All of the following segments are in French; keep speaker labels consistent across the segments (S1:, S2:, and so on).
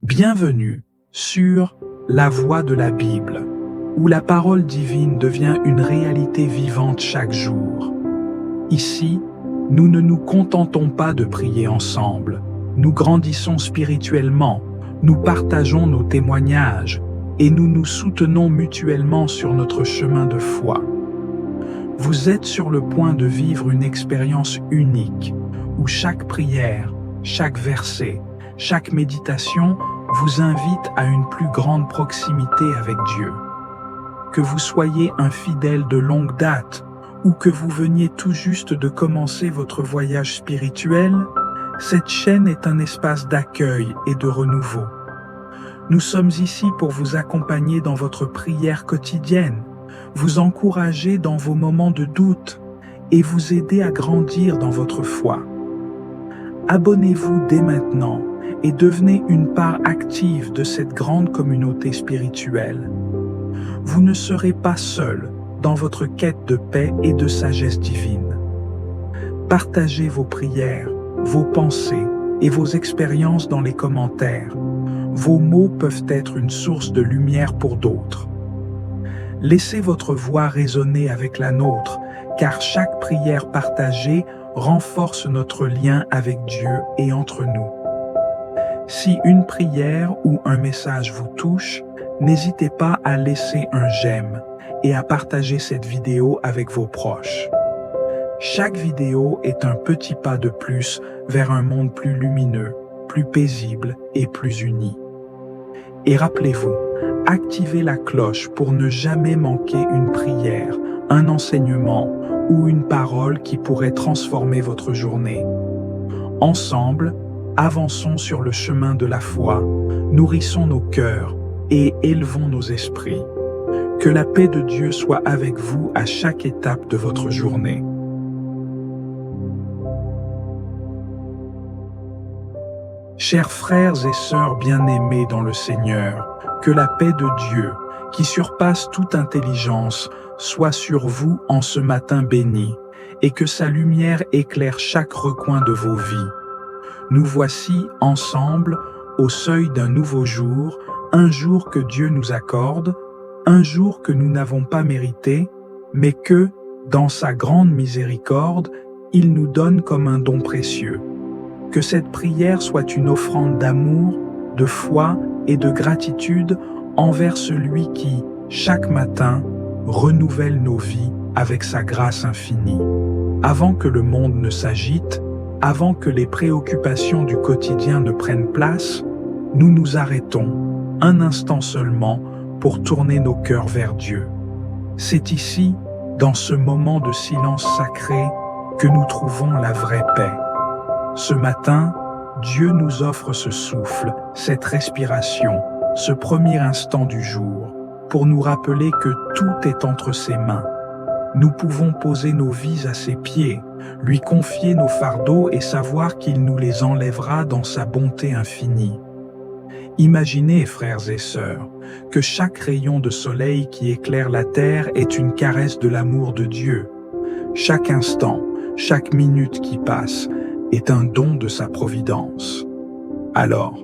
S1: Bienvenue sur La Voix de la Bible, où la parole divine devient une réalité vivante chaque jour. Ici, nous ne nous contentons pas de prier ensemble, nous grandissons spirituellement, nous partageons nos témoignages et nous nous soutenons mutuellement sur notre chemin de foi. Vous êtes sur le point de vivre une expérience unique, où chaque prière, chaque verset, chaque méditation vous invite à une plus grande proximité avec Dieu. Que vous soyez un fidèle de longue date ou que vous veniez tout juste de commencer votre voyage spirituel, cette chaîne est un espace d'accueil et de renouveau. Nous sommes ici pour vous accompagner dans votre prière quotidienne, vous encourager dans vos moments de doute et vous aider à grandir dans votre foi. Abonnez-vous dès maintenant et devenez une part active de cette grande communauté spirituelle. Vous ne serez pas seul dans votre quête de paix et de sagesse divine. Partagez vos prières, vos pensées et vos expériences dans les commentaires. Vos mots peuvent être une source de lumière pour d'autres. Laissez votre voix résonner avec la nôtre, car chaque prière partagée renforce notre lien avec Dieu et entre nous. Si une prière ou un message vous touche, n'hésitez pas à laisser un j'aime et à partager cette vidéo avec vos proches. Chaque vidéo est un petit pas de plus vers un monde plus lumineux, plus paisible et plus uni. Et rappelez-vous, activez la cloche pour ne jamais manquer une prière, un enseignement ou une parole qui pourrait transformer votre journée. Ensemble, avançons sur le chemin de la foi, nourrissons nos cœurs et élevons nos esprits. Que la paix de Dieu soit avec vous à chaque étape de votre journée. Chers frères et sœurs bien-aimés dans le Seigneur, que la paix de Dieu, qui surpasse toute intelligence, soit sur vous en ce matin béni, et que sa lumière éclaire chaque recoin de vos vies. Nous voici ensemble au seuil d'un nouveau jour, un jour que Dieu nous accorde, un jour que nous n'avons pas mérité, mais que, dans sa grande miséricorde, il nous donne comme un don précieux. Que cette prière soit une offrande d'amour, de foi et de gratitude envers celui qui, chaque matin, renouvelle nos vies avec sa grâce infinie. Avant que le monde ne s'agite, avant que les préoccupations du quotidien ne prennent place, nous nous arrêtons, un instant seulement, pour tourner nos cœurs vers Dieu. C'est ici, dans ce moment de silence sacré, que nous trouvons la vraie paix. Ce matin, Dieu nous offre ce souffle, cette respiration, ce premier instant du jour, pour nous rappeler que tout est entre ses mains. Nous pouvons poser nos vies à ses pieds, lui confier nos fardeaux et savoir qu'il nous les enlèvera dans sa bonté infinie. Imaginez, frères et sœurs, que chaque rayon de soleil qui éclaire la terre est une caresse de l'amour de Dieu. Chaque instant, chaque minute qui passe est un don de sa providence. Alors,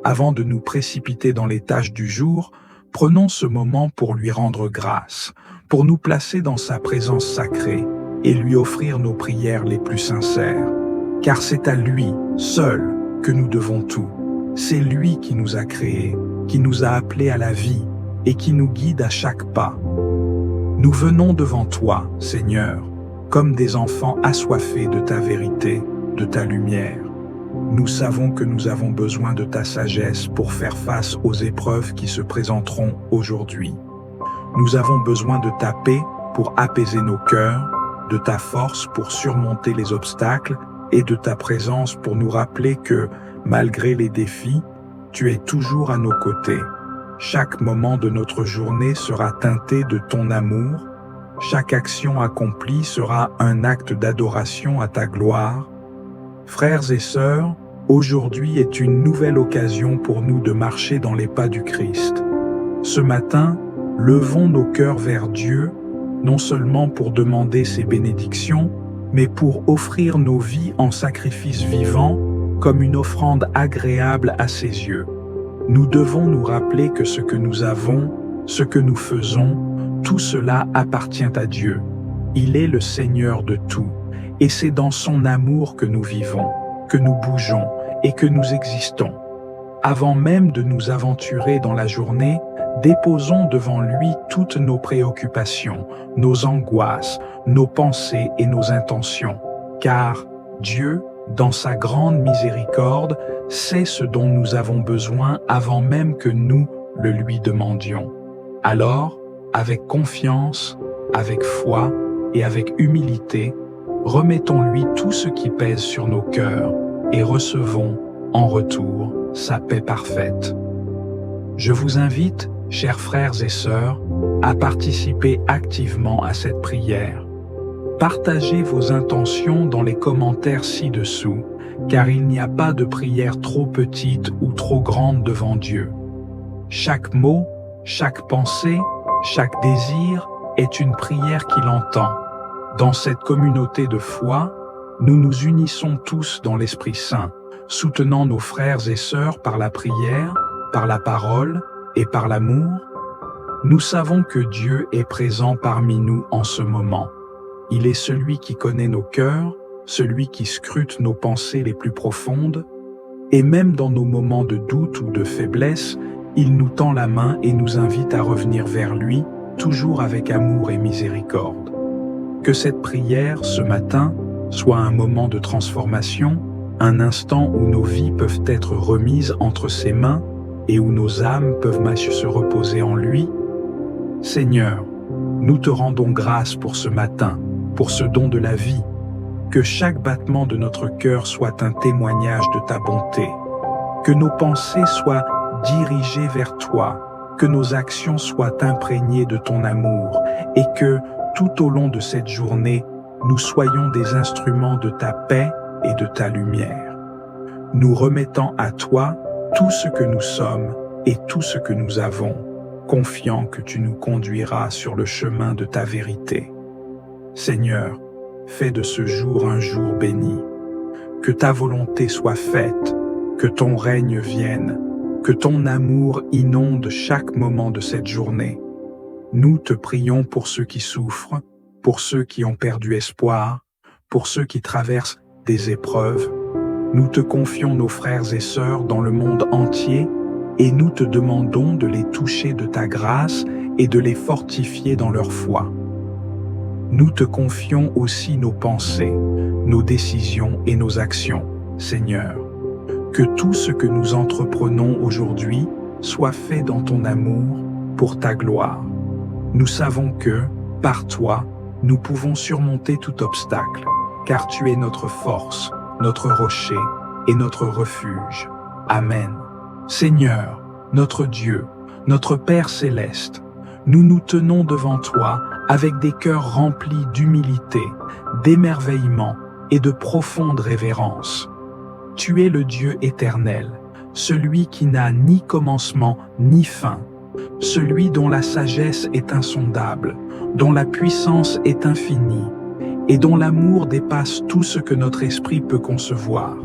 S1: avant de nous précipiter dans les tâches du jour, prenons ce moment pour lui rendre grâce, pour nous placer dans sa présence sacrée et lui offrir nos prières les plus sincères. Car c'est à lui, seul, que nous devons tout. C'est lui qui nous a créés, qui nous a appelés à la vie et qui nous guide à chaque pas. Nous venons devant toi, Seigneur, comme des enfants assoiffés de ta vérité, de ta lumière. Nous savons que nous avons besoin de ta sagesse pour faire face aux épreuves qui se présenteront aujourd'hui. Nous avons besoin de ta paix pour apaiser nos cœurs, de ta force pour surmonter les obstacles et de ta présence pour nous rappeler que, malgré les défis, tu es toujours à nos côtés. Chaque moment de notre journée sera teinté de ton amour. Chaque action accomplie sera un acte d'adoration à ta gloire. Frères et sœurs, aujourd'hui est une nouvelle occasion pour nous de marcher dans les pas du Christ. Ce matin, levons nos cœurs vers Dieu, non seulement pour demander ses bénédictions, mais pour offrir nos vies en sacrifice vivant, comme une offrande agréable à ses yeux. Nous devons nous rappeler que ce que nous avons, ce que nous faisons, tout cela appartient à Dieu. Il est le Seigneur de tout, et c'est dans son amour que nous vivons, que nous bougeons et que nous existons. Avant même de nous aventurer dans la journée, déposons devant lui toutes nos préoccupations, nos angoisses, nos pensées et nos intentions, car Dieu, dans sa grande miséricorde, sait ce dont nous avons besoin avant même que nous le lui demandions. Alors, avec confiance, avec foi et avec humilité, remettons-lui tout ce qui pèse sur nos cœurs et recevons en retour sa paix parfaite. Je vous invite, chers frères et sœurs, à participer activement à cette prière. Partagez vos intentions dans les commentaires ci-dessous, car il n'y a pas de prière trop petite ou trop grande devant Dieu. Chaque mot, chaque pensée, chaque désir est une prière qu'il entend. Dans cette communauté de foi, nous nous unissons tous dans l'Esprit Saint, soutenant nos frères et sœurs par la prière, par la parole et par l'amour. Nous savons que Dieu est présent parmi nous en ce moment. Il est celui qui connaît nos cœurs, celui qui scrute nos pensées les plus profondes, et même dans nos moments de doute ou de faiblesse, il nous tend la main et nous invite à revenir vers lui, toujours avec amour et miséricorde. Que cette prière, ce matin, soit un moment de transformation, un instant où nos vies peuvent être remises entre ses mains et où nos âmes peuvent se reposer en lui. Seigneur, nous te rendons grâce pour ce matin, pour ce don de la vie. Que chaque battement de notre cœur soit un témoignage de ta bonté. Que nos pensées soient dirigées vers toi, que nos actions soient imprégnées de ton amour et que, tout au long de cette journée, nous soyons des instruments de ta paix et de ta lumière. Nous remettons à toi tout ce que nous sommes et tout ce que nous avons, confiants que tu nous conduiras sur le chemin de ta vérité. Seigneur, fais de ce jour un jour béni. Que ta volonté soit faite, que ton règne vienne, que ton amour inonde chaque moment de cette journée. Nous te prions pour ceux qui souffrent, pour ceux qui ont perdu espoir, pour ceux qui traversent des épreuves. Nous te confions nos frères et sœurs dans le monde entier et nous te demandons de les toucher de ta grâce et de les fortifier dans leur foi. Nous te confions aussi nos pensées, nos décisions et nos actions, Seigneur. Que tout ce que nous entreprenons aujourd'hui soit fait dans ton amour pour ta gloire. Nous savons que, par toi, nous pouvons surmonter tout obstacle, car tu es notre force, notre rocher et notre refuge. Amen. Seigneur, notre Dieu, notre Père céleste, nous nous tenons devant toi avec des cœurs remplis d'humilité, d'émerveillement et de profonde révérence. Tu es le Dieu éternel, celui qui n'a ni commencement ni fin, celui dont la sagesse est insondable, dont la puissance est infinie et dont l'amour dépasse tout ce que notre esprit peut concevoir.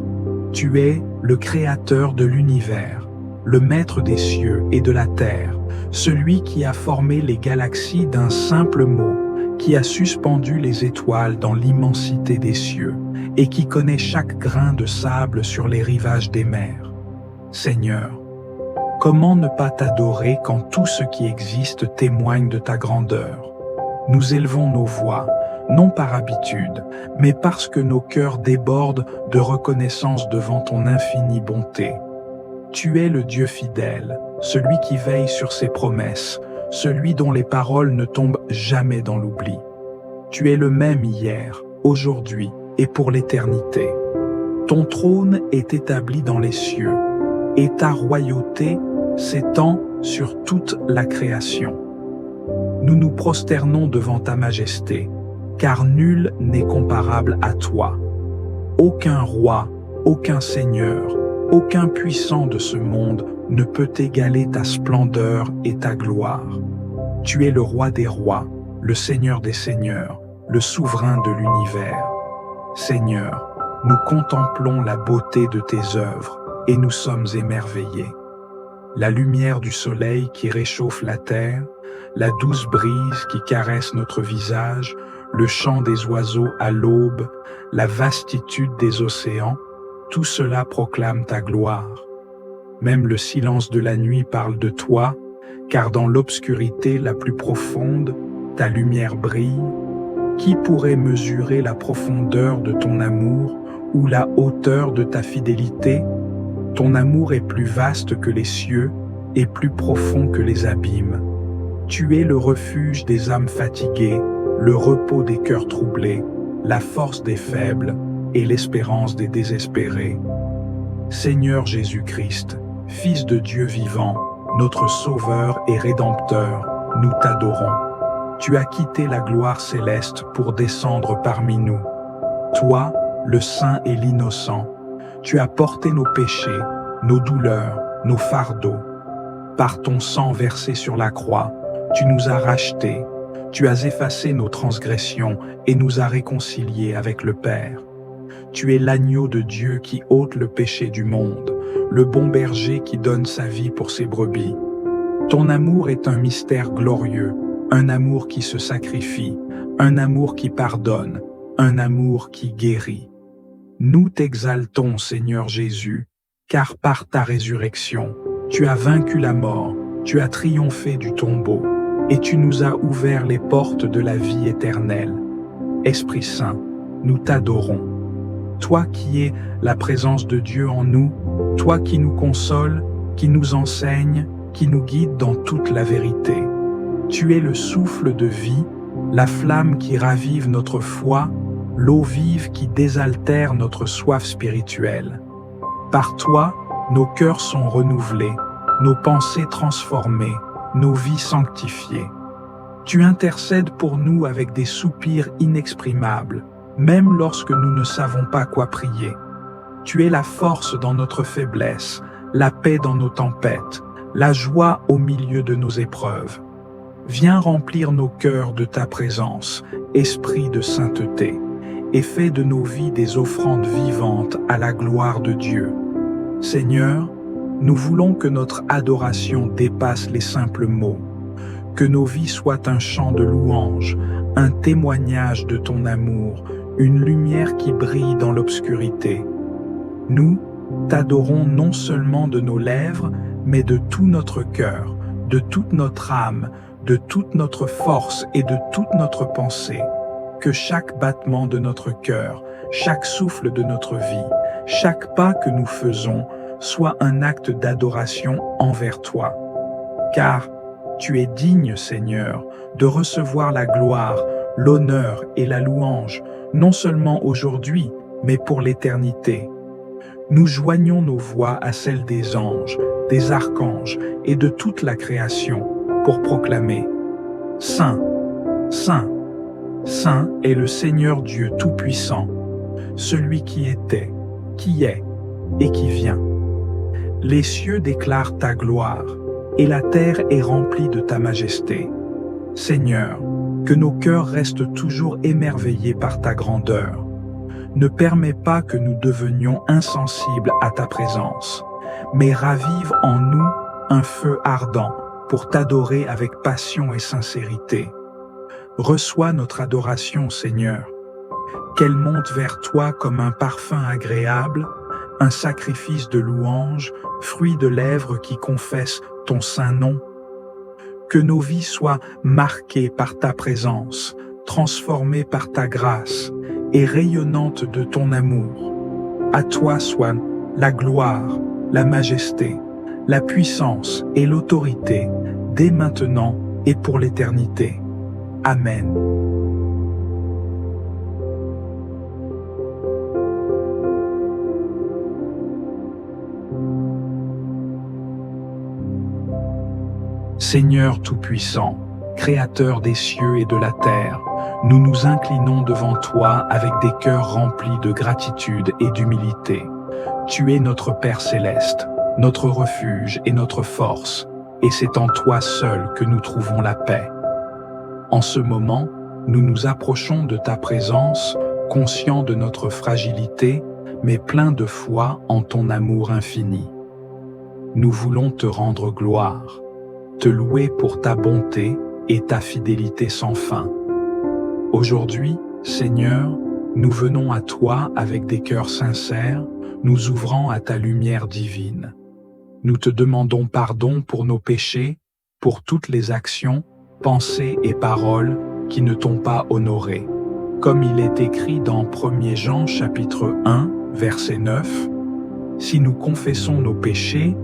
S1: Tu es le Créateur de l'univers, le Maître des cieux et de la terre, celui qui a formé les galaxies d'un simple mot, qui a suspendu les étoiles dans l'immensité des cieux et qui connaît chaque grain de sable sur les rivages des mers. Seigneur, comment ne pas t'adorer quand tout ce qui existe témoigne de ta grandeur? Nous élevons nos voix, non par habitude, mais parce que nos cœurs débordent de reconnaissance devant ton infinie bonté. Tu es le Dieu fidèle, celui qui veille sur ses promesses, celui dont les paroles ne tombent jamais dans l'oubli. Tu es le même hier, aujourd'hui et pour l'éternité. Ton trône est établi dans les cieux, et ta royauté s'étend sur toute la création. Nous nous prosternons devant ta majesté, car nul n'est comparable à toi. Aucun roi, aucun seigneur, aucun puissant de ce monde ne peut égaler ta splendeur et ta gloire. Tu es le roi des rois, le Seigneur des seigneurs, le souverain de l'univers. Seigneur, nous contemplons la beauté de tes œuvres et nous sommes émerveillés. la lumière du soleil qui réchauffe la terre, la douce brise qui caresse notre visage, le chant des oiseaux à l'aube, la vastitude des océans, tout cela proclame ta gloire. Même le silence de la nuit parle de toi, car dans l'obscurité la plus profonde, ta lumière brille. Qui pourrait mesurer la profondeur de ton amour ou la hauteur de ta fidélité? Ton amour est plus vaste que les cieux et plus profond que les abîmes. Tu es le refuge des âmes fatiguées, le repos des cœurs troublés, la force des faibles et l'espérance des désespérés. Seigneur Jésus-Christ, Fils de Dieu vivant, notre Sauveur et Rédempteur, nous t'adorons. Tu as quitté la gloire céleste pour descendre parmi nous. Toi, le Saint et l'Innocent, tu as porté nos péchés, nos douleurs, nos fardeaux. Par ton sang versé sur la croix, tu nous as rachetés, tu as effacé nos transgressions et nous as réconciliés avec le Père. Tu es l'agneau de Dieu qui ôte le péché du monde, le bon berger qui donne sa vie pour ses brebis. Ton amour est un mystère glorieux, un amour qui se sacrifie, un amour qui pardonne, un amour qui guérit. Nous t'exaltons, Seigneur Jésus, car par ta résurrection, tu as vaincu la mort, tu as triomphé du tombeau, et tu nous as ouvert les portes de la vie éternelle. Esprit Saint, nous t'adorons. Toi qui es la présence de Dieu en nous, toi qui nous consoles, qui nous enseigne, qui nous guide dans toute la vérité. Tu es le souffle de vie, la flamme qui ravive notre foi, l'eau vive qui désaltère notre soif spirituelle. Par toi, nos cœurs sont renouvelés, nos pensées transformées, nos vies sanctifiées. Tu intercèdes pour nous avec des soupirs inexprimables, même lorsque nous ne savons pas quoi prier. Tu es la force dans notre faiblesse, la paix dans nos tempêtes, la joie au milieu de nos épreuves. Viens remplir nos cœurs de ta présence, esprit de sainteté, et fais de nos vies des offrandes vivantes à la gloire de Dieu. Seigneur, nous voulons que notre adoration dépasse les simples mots, que nos vies soient un chant de louange, un témoignage de ton amour, une lumière qui brille dans l'obscurité. Nous t'adorons non seulement de nos lèvres, mais de tout notre cœur, de toute notre âme, de toute notre force et de toute notre pensée. Que chaque battement de notre cœur, chaque souffle de notre vie, chaque pas que nous faisons soit un acte d'adoration envers toi. Car tu es digne, Seigneur, de recevoir la gloire, l'honneur et la louange, non seulement aujourd'hui, mais pour l'éternité. Nous joignons nos voix à celles des anges, des archanges et de toute la création pour proclamer « Saint, Saint, Saint est le Seigneur Dieu Tout-Puissant, celui qui était, qui est et qui vient. » Les cieux déclarent ta gloire, et la terre est remplie de ta majesté. Seigneur, que nos cœurs restent toujours émerveillés par ta grandeur. Ne permets pas que nous devenions insensibles à ta présence, mais ravive en nous un feu ardent pour t'adorer avec passion et sincérité. Reçois notre adoration, Seigneur, qu'elle monte vers toi comme un parfum agréable, un sacrifice de louange, fruit de lèvres qui confessent ton saint nom. Que nos vies soient marquées par ta présence, transformées par ta grâce et rayonnantes de ton amour. À toi soient la gloire, la majesté, la puissance et l'autorité, dès maintenant et pour l'éternité. Amen. Seigneur Tout-Puissant, Créateur des cieux et de la terre, nous nous inclinons devant toi avec des cœurs remplis de gratitude et d'humilité. Tu es notre Père céleste, notre refuge et notre force, et c'est en toi seul que nous trouvons la paix. En ce moment, nous nous approchons de ta présence, conscients de notre fragilité, mais pleins de foi en ton amour infini. nous voulons te rendre gloire, te louer pour ta bonté et ta fidélité sans fin. Aujourd'hui, Seigneur, nous venons à toi avec des cœurs sincères, nous ouvrant à ta lumière divine. Nous te demandons pardon pour nos péchés, pour toutes les actions, pensées et paroles qui ne t'ont pas honoré. Comme il est écrit dans 1 Jean chapitre 1, verset 9, « Si nous confessons nos péchés,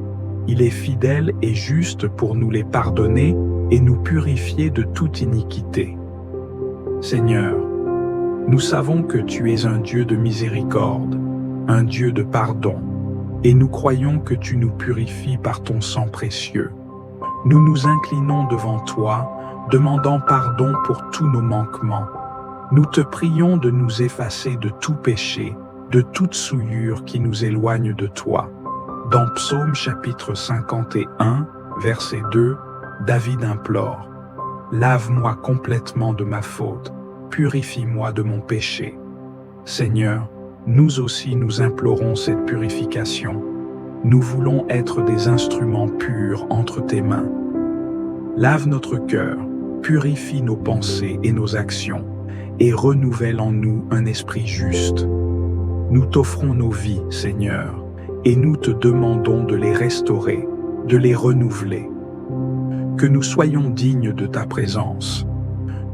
S1: il est fidèle et juste pour nous les pardonner et nous purifier de toute iniquité. » Seigneur, nous savons que tu es un Dieu de miséricorde, un Dieu de pardon, et nous croyons que tu nous purifies par ton sang précieux. Nous nous inclinons devant toi, demandant pardon pour tous nos manquements. Nous te prions de nous effacer de tout péché, de toute souillure qui nous éloigne de toi. Dans Psaume chapitre 51, verset 2, David implore « Lave-moi complètement de ma faute, purifie-moi de mon péché. » Seigneur, nous aussi nous implorons cette purification. Nous voulons être des instruments purs entre tes mains. Lave notre cœur, purifie nos pensées et nos actions, et renouvelle en nous un esprit juste. Nous t'offrons nos vies, Seigneur, et nous te demandons de les restaurer, de les renouveler. Que nous soyons dignes de ta présence.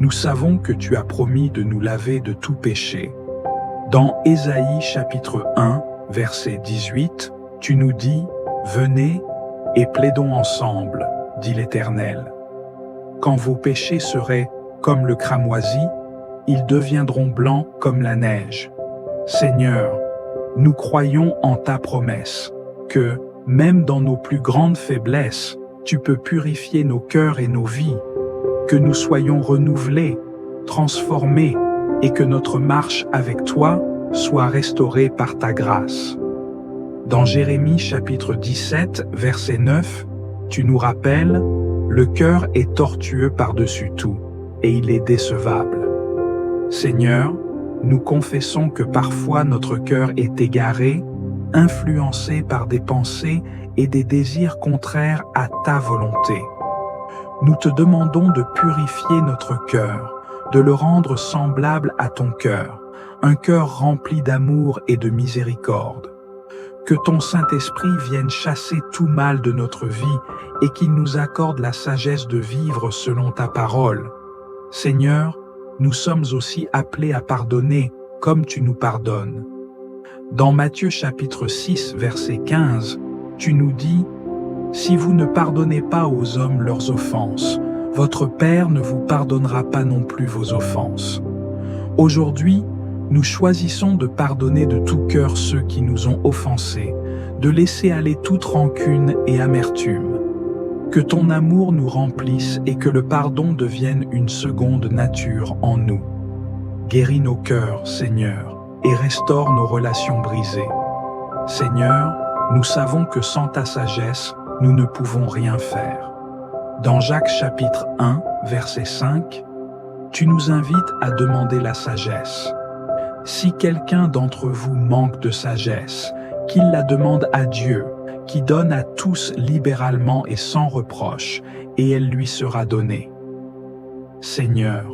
S1: Nous savons que tu as promis de nous laver de tout péché. Dans Ésaïe chapitre 1, verset 18, tu nous dis « Venez et plaidons ensemble, dit l'Éternel. Quand vos péchés seraient comme le cramoisi, ils deviendront blancs comme la neige. Seigneur, nous croyons en ta promesse, que, même dans nos plus grandes faiblesses, tu peux purifier nos cœurs et nos vies, que nous soyons renouvelés, transformés, et que notre marche avec toi soit restaurée par ta grâce. Dans Jérémie chapitre 17, verset 9, tu nous rappelles « Le cœur est tortueux par-dessus tout, et il est décevable. » Seigneur, nous confessons que parfois notre cœur est égaré, influencé par des pensées et des désirs contraires à ta volonté. Nous te demandons de purifier notre cœur, de le rendre semblable à ton cœur, un cœur rempli d'amour et de miséricorde. Que ton Saint-Esprit vienne chasser tout mal de notre vie et qu'il nous accorde la sagesse de vivre selon ta parole. Seigneur, nous sommes aussi appelés à pardonner comme tu nous pardonnes. Dans Matthieu chapitre 6, verset 15, tu nous dis « Si vous ne pardonnez pas aux hommes leurs offenses, votre Père ne vous pardonnera pas non plus vos offenses. » Aujourd'hui, nous choisissons de pardonner de tout cœur ceux qui nous ont offensés, de laisser aller toute rancune et amertume. Que ton amour nous remplisse et que le pardon devienne une seconde nature en nous. Guéris nos cœurs, Seigneur, et restaure nos relations brisées. Seigneur, nous savons que sans ta sagesse, nous ne pouvons rien faire. Dans Jacques chapitre 1, verset 5, tu nous invites à demander la sagesse. Si quelqu'un d'entre vous manque de sagesse, qu'il la demande à Dieu, qui donne à tous libéralement et sans reproche, et elle lui sera donnée. Seigneur,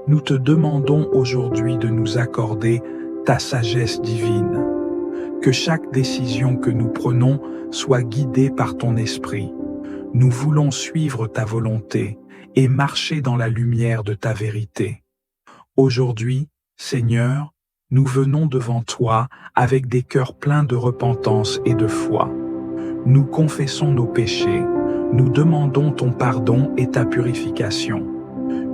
S1: nous te demandons aujourd'hui de nous accorder ta sagesse divine. Que chaque décision que nous prenons soit guidée par ton esprit. Nous voulons suivre ta volonté et marcher dans la lumière de ta vérité. Aujourd'hui, Seigneur, nous venons devant toi avec des cœurs pleins de repentance et de foi. Nous confessons nos péchés, nous demandons ton pardon et ta purification.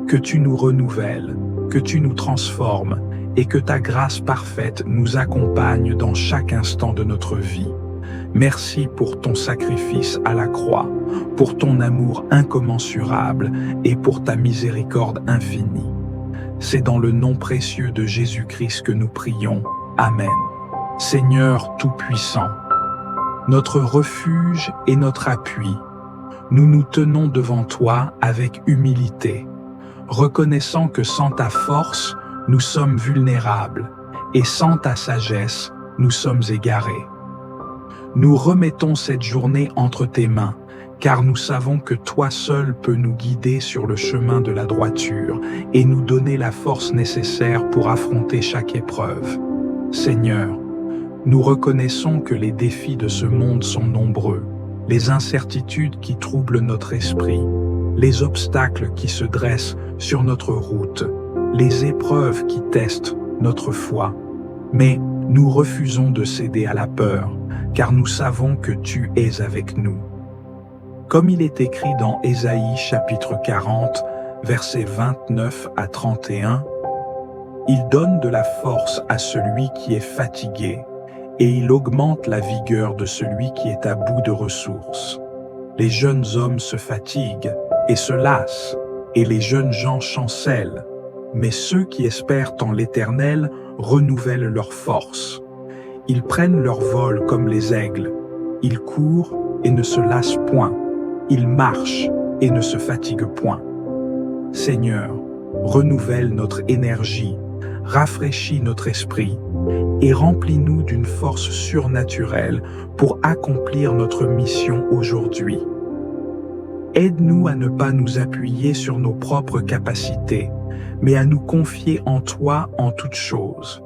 S1: Que tu nous renouvelles, que tu nous transformes et que ta grâce parfaite nous accompagne dans chaque instant de notre vie. Merci pour ton sacrifice à la croix, pour ton amour incommensurable et pour ta miséricorde infinie. C'est dans le nom précieux de Jésus-Christ que nous prions. Amen. Seigneur Tout-Puissant, notre refuge et notre appui, nous nous tenons devant toi avec humilité, reconnaissant que sans ta force, nous sommes vulnérables, et sans ta sagesse, nous sommes égarés. Nous remettons cette journée entre tes mains, car nous savons que toi seul peux nous guider sur le chemin de la droiture et nous donner la force nécessaire pour affronter chaque épreuve. Seigneur, nous reconnaissons que les défis de ce monde sont nombreux, les incertitudes qui troublent notre esprit, les obstacles qui se dressent sur notre route, les épreuves qui testent notre foi. Mais nous refusons de céder à la peur, car nous savons que tu es avec nous. Comme il est écrit dans Ésaïe chapitre 40, versets 29 à 31, « Il donne de la force à celui qui est fatigué, et il augmente la vigueur de celui qui est à bout de ressources. Les jeunes hommes se fatiguent et se lassent, et les jeunes gens chancellent, mais ceux qui espèrent en l'Éternel renouvellent leur force. Ils prennent leur vol comme les aigles, ils courent et ne se lassent point. Ils marchent et ne se fatiguent point. Seigneur, renouvelle notre énergie, rafraîchis notre esprit et remplis-nous d'une force surnaturelle pour accomplir notre mission aujourd'hui. Aide-nous à ne pas nous appuyer sur nos propres capacités, mais à nous confier en toi en toutes choses.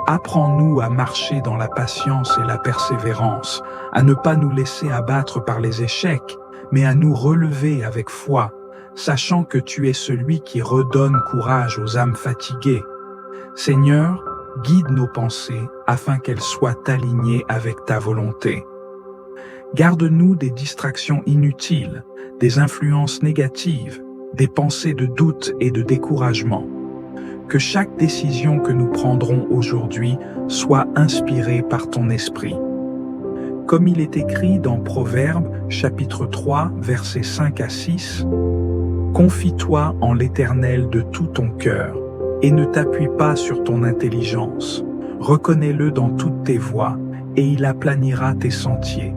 S1: Apprends-nous à marcher dans la patience et la persévérance, à ne pas nous laisser abattre par les échecs, mais à nous relever avec foi, sachant que tu es celui qui redonne courage aux âmes fatiguées. Seigneur, guide nos pensées afin qu'elles soient alignées avec ta volonté. Garde-nous des distractions inutiles, des influences négatives, des pensées de doute et de découragement. Que chaque décision que nous prendrons aujourd'hui soit inspirée par ton esprit. Comme il est écrit dans Proverbes, chapitre 3, versets 5 à 6, « Confie-toi en l'Éternel de tout ton cœur, et ne t'appuie pas sur ton intelligence. Reconnais-le dans toutes tes voies, et il aplanira tes sentiers.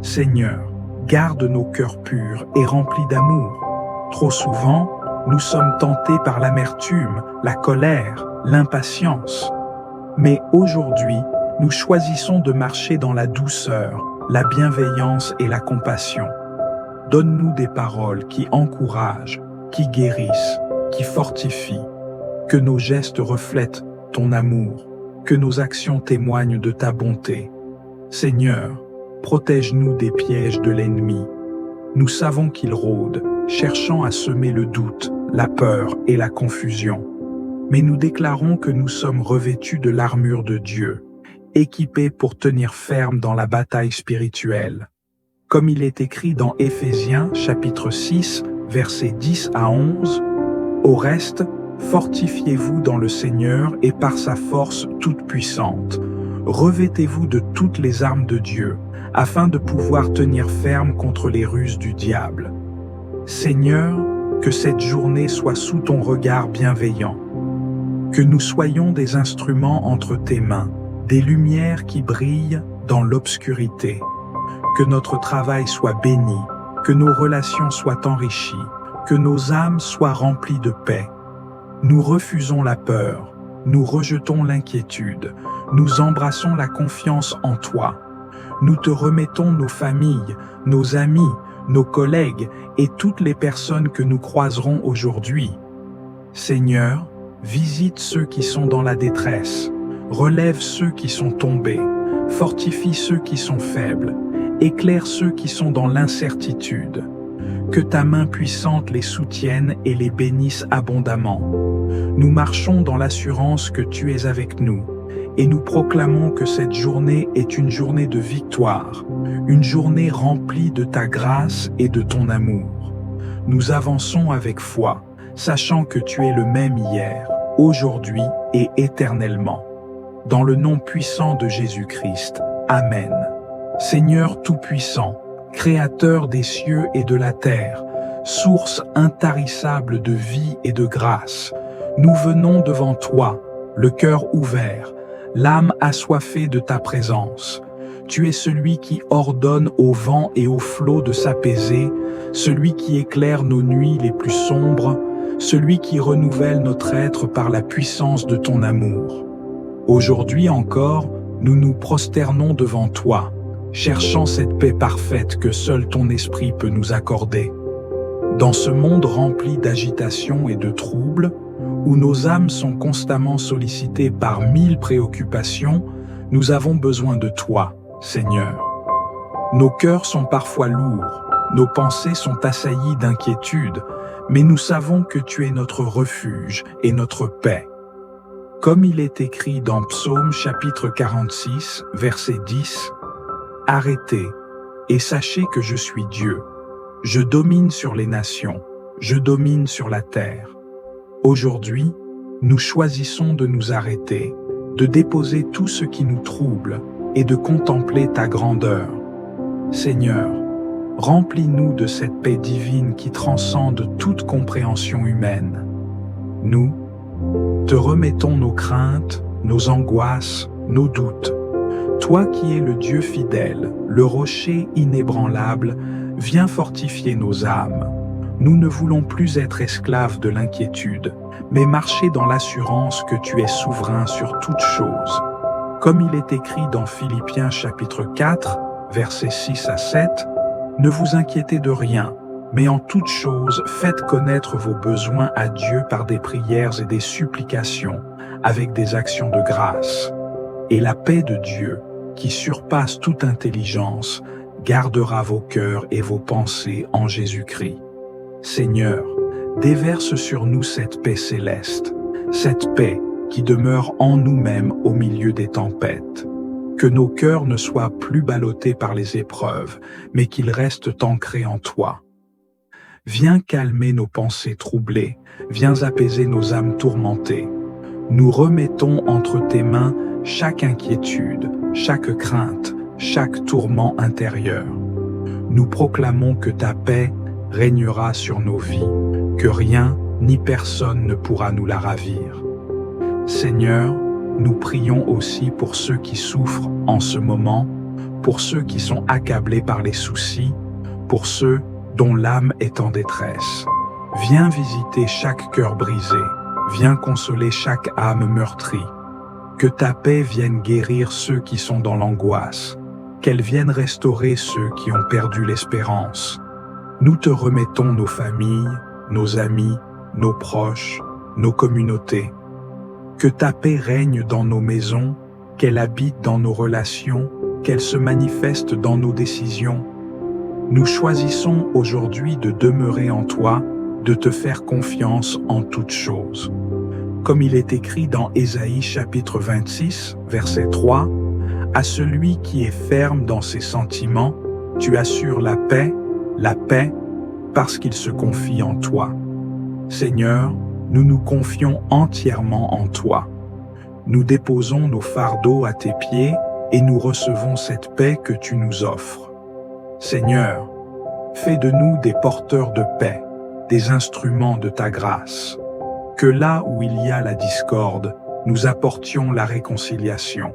S1: Seigneur, garde nos cœurs purs et remplis d'amour. Trop souvent, nous sommes tentés par l'amertume, la colère, l'impatience. Mais aujourd'hui, nous choisissons de marcher dans la douceur, la bienveillance et la compassion. Donne-nous des paroles qui encouragent, qui guérissent, qui fortifient. Que nos gestes reflètent ton amour, que nos actions témoignent de ta bonté. Seigneur, protège-nous des pièges de l'ennemi. Nous savons qu'il rôde, cherchant à semer le doute, la peur et la confusion. Mais nous déclarons que nous sommes revêtus de l'armure de Dieu, équipés pour tenir ferme dans la bataille spirituelle. Comme il est écrit dans Éphésiens chapitre 6, versets 10 à 11, « Au reste, fortifiez-vous dans le Seigneur et par sa force toute puissante. Revêtez-vous de toutes les armes de Dieu, afin de pouvoir tenir ferme contre les ruses du diable. Seigneur, que cette journée soit sous ton regard bienveillant. Que nous soyons des instruments entre tes mains, des lumières qui brillent dans l'obscurité. Que notre travail soit béni, que nos relations soient enrichies, que nos âmes soient remplies de paix. Nous refusons la peur, nous rejetons l'inquiétude, nous embrassons la confiance en toi. Nous te remettons nos familles, nos amis, nos collègues et toutes les personnes que nous croiserons aujourd'hui. Seigneur, visite ceux qui sont dans la détresse, relève ceux qui sont tombés, fortifie ceux qui sont faibles, éclaire ceux qui sont dans l'incertitude. Que ta main puissante les soutienne et les bénisse abondamment. Nous marchons dans l'assurance que tu es avec nous, et nous proclamons que cette journée est une journée de victoire, une journée remplie de ta grâce et de ton amour. Nous avançons avec foi, sachant que tu es le même hier, aujourd'hui et éternellement. Dans le nom puissant de Jésus-Christ. Amen. Seigneur Tout-Puissant, Créateur des cieux et de la terre, source intarissable de vie et de grâce, nous venons devant toi, le cœur ouvert, l'âme assoiffée de ta présence. Tu es celui qui ordonne au vent et aux flots de s'apaiser, celui qui éclaire nos nuits les plus sombres, celui qui renouvelle notre être par la puissance de ton amour. Aujourd'hui encore, nous nous prosternons devant toi, cherchant cette paix parfaite que seul ton esprit peut nous accorder. Dans ce monde rempli d'agitation et de troubles, où nos âmes sont constamment sollicitées par 1000 préoccupations, nous avons besoin de toi, Seigneur. Nos cœurs sont parfois lourds, nos pensées sont assaillies d'inquiétude, mais nous savons que tu es notre refuge et notre paix. Comme il est écrit dans Psaume chapitre 46, verset 10, « Arrêtez et sachez que je suis Dieu. Je domine sur les nations, je domine sur la terre. » Aujourd'hui, nous choisissons de nous arrêter, de déposer tout ce qui nous trouble et de contempler ta grandeur. Seigneur, remplis-nous de cette paix divine qui transcende toute compréhension humaine. Nous te remettons nos craintes, nos angoisses, nos doutes. Toi qui es le Dieu fidèle, le rocher inébranlable, viens fortifier nos âmes. Nous ne voulons plus être esclaves de l'inquiétude, mais marcher dans l'assurance que tu es souverain sur toutes choses. Comme il est écrit dans Philippiens chapitre 4, versets 6 à 7, « Ne vous inquiétez de rien, mais en toutes choses faites connaître vos besoins à Dieu par des prières et des supplications, avec des actions de grâce. Et la paix de Dieu, qui surpasse toute intelligence, gardera vos cœurs et vos pensées en Jésus-Christ. » Seigneur, déverse sur nous cette paix céleste, cette paix qui demeure en nous-mêmes au milieu des tempêtes. Que nos cœurs ne soient plus ballottés par les épreuves, mais qu'ils restent ancrés en toi. Viens calmer nos pensées troublées, viens apaiser nos âmes tourmentées. Nous remettons entre tes mains chaque inquiétude, chaque crainte, chaque tourment intérieur. Nous proclamons que ta paix régnera sur nos vies, que rien ni personne ne pourra nous la ravir. Seigneur, nous prions aussi pour ceux qui souffrent en ce moment, pour ceux qui sont accablés par les soucis, pour ceux dont l'âme est en détresse. Viens visiter chaque cœur brisé, viens consoler chaque âme meurtrie. Que ta paix vienne guérir ceux qui sont dans l'angoisse, qu'elle vienne restaurer ceux qui ont perdu l'espérance. Nous te remettons nos familles, nos amis, nos proches, nos communautés. Que ta paix règne dans nos maisons, qu'elle habite dans nos relations, qu'elle se manifeste dans nos décisions. Nous choisissons aujourd'hui de demeurer en toi, de te faire confiance en toutes choses. Comme il est écrit dans Ésaïe chapitre 26, verset 3, « À celui qui est ferme dans ses sentiments, tu assures la paix, parce qu'il se confie en toi. » Seigneur, nous nous confions entièrement en toi. Nous déposons nos fardeaux à tes pieds et nous recevons cette paix que tu nous offres. Seigneur, fais de nous des porteurs de paix, des instruments de ta grâce. Que là où il y a la discorde, nous apportions la réconciliation.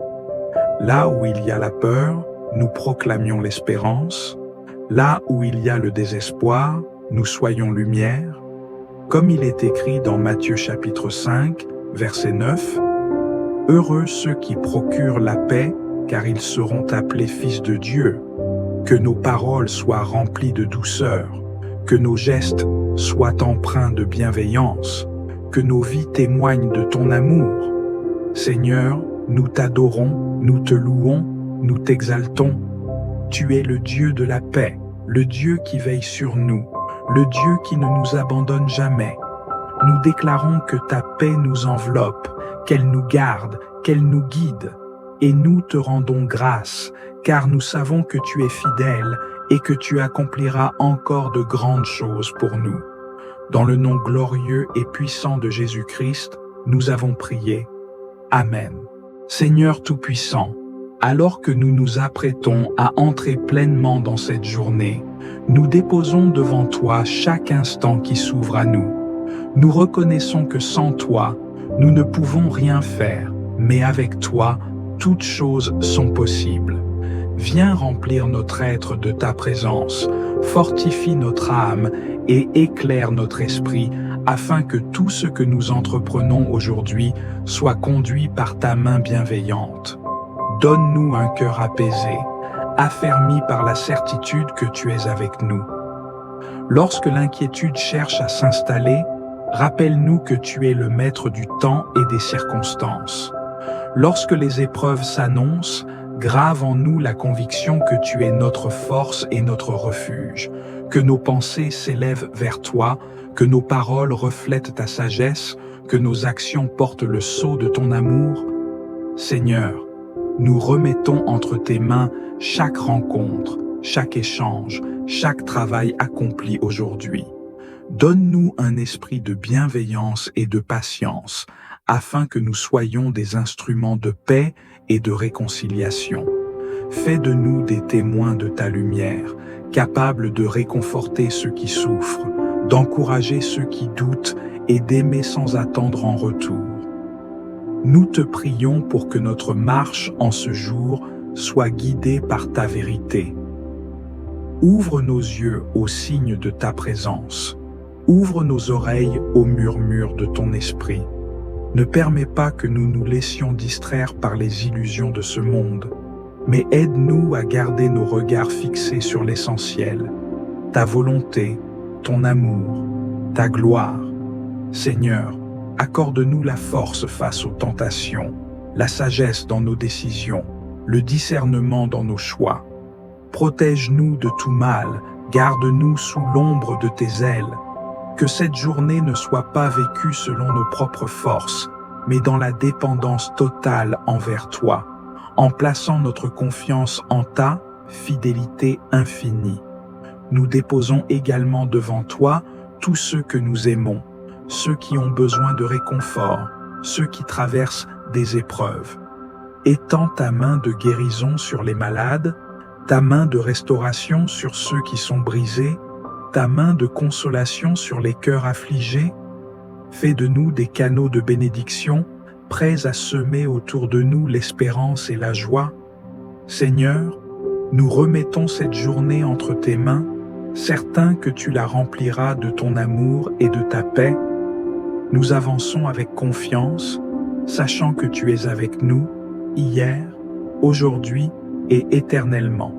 S1: Là où il y a la peur, nous proclamions l'espérance. Là où il y a le désespoir, nous soyons lumière. Comme il est écrit dans Matthieu chapitre 5, verset 9, « Heureux ceux qui procurent la paix, car ils seront appelés fils de Dieu. Que nos paroles soient remplies de douceur, que nos gestes soient empreints de bienveillance, que nos vies témoignent de ton amour. Seigneur, nous t'adorons, nous te louons, nous t'exaltons. Tu es le Dieu de la paix, le Dieu qui veille sur nous, le Dieu qui ne nous abandonne jamais. Nous déclarons que ta paix nous enveloppe, qu'elle nous garde, qu'elle nous guide. Et nous te rendons grâce, car nous savons que tu es fidèle et que tu accompliras encore de grandes choses pour nous. Dans le nom glorieux et puissant de Jésus-Christ, nous avons prié. Amen. Seigneur Tout-Puissant, alors que nous nous apprêtons à entrer pleinement dans cette journée, nous déposons devant toi chaque instant qui s'ouvre à nous. Nous reconnaissons que sans toi, nous ne pouvons rien faire, mais avec toi, toutes choses sont possibles. Viens remplir notre être de ta présence, fortifie notre âme et éclaire notre esprit afin que tout ce que nous entreprenons aujourd'hui soit conduit par ta main bienveillante. Donne-nous un cœur apaisé, affermis par la certitude que tu es avec nous. Lorsque l'inquiétude cherche à s'installer, rappelle-nous que tu es le maître du temps et des circonstances. Lorsque les épreuves s'annoncent, grave en nous la conviction que tu es notre force et notre refuge, que nos pensées s'élèvent vers toi, que nos paroles reflètent ta sagesse, que nos actions portent le sceau de ton amour. Seigneur, nous remettons entre tes mains chaque rencontre, chaque échange, chaque travail accompli aujourd'hui. Donne-nous un esprit de bienveillance et de patience, afin que nous soyons des instruments de paix et de réconciliation. Fais de nous des témoins de ta lumière, capables de réconforter ceux qui souffrent, d'encourager ceux qui doutent et d'aimer sans attendre en retour. Nous te prions pour que notre marche en ce jour soit guidée par ta vérité. Ouvre nos yeux aux signes de ta présence. Ouvre nos oreilles au murmure de ton esprit. Ne permets pas que nous nous laissions distraire par les illusions de ce monde, mais aide-nous à garder nos regards fixés sur l'essentiel, ta volonté, ton amour, ta gloire. Seigneur, accorde-nous la force face aux tentations, la sagesse dans nos décisions, le discernement dans nos choix. Protège-nous de tout mal, garde-nous sous l'ombre de tes ailes. Que cette journée ne soit pas vécue selon nos propres forces, mais dans la dépendance totale envers toi, en plaçant notre confiance en ta fidélité infinie. Nous déposons également devant toi tous ceux que nous aimons, ceux qui ont besoin de réconfort, ceux qui traversent des épreuves. Étends ta main de guérison sur les malades, ta main de restauration sur ceux qui sont brisés, ta main de consolation sur les cœurs affligés. Fais de nous des canaux de bénédiction, prêts à semer autour de nous l'espérance et la joie. Seigneur, nous remettons cette journée entre tes mains, certains que tu la rempliras de ton amour et de ta paix. Nous avançons avec confiance, sachant que tu es avec nous, hier, aujourd'hui et éternellement.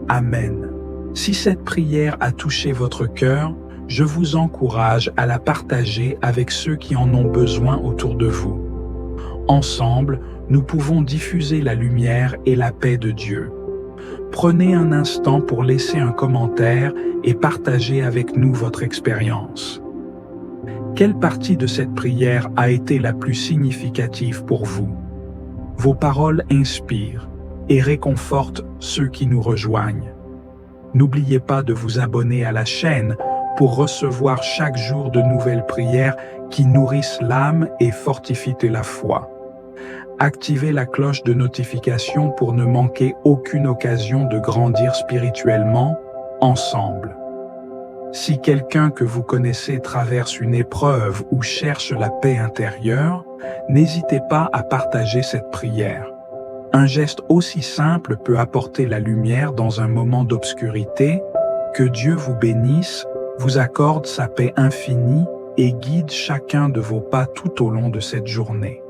S1: Amen. Si cette prière a touché votre cœur, je vous encourage à la partager avec ceux qui en ont besoin autour de vous. Ensemble, nous pouvons diffuser la lumière et la paix de Dieu. Prenez un instant pour laisser un commentaire et partager avec nous votre expérience. Quelle partie de cette prière a été la plus significative pour vous? Vos paroles inspirent et réconfortent ceux qui nous rejoignent. N'oubliez pas de vous abonner à la chaîne pour recevoir chaque jour de nouvelles prières qui nourrissent l'âme et fortifient la foi. Activez la cloche de notification pour ne manquer aucune occasion de grandir spirituellement ensemble. Si quelqu'un que vous connaissez traverse une épreuve ou cherche la paix intérieure, n'hésitez pas à partager cette prière. Un geste aussi simple peut apporter la lumière dans un moment d'obscurité. Que Dieu vous bénisse, vous accorde sa paix infinie et guide chacun de vos pas tout au long de cette journée.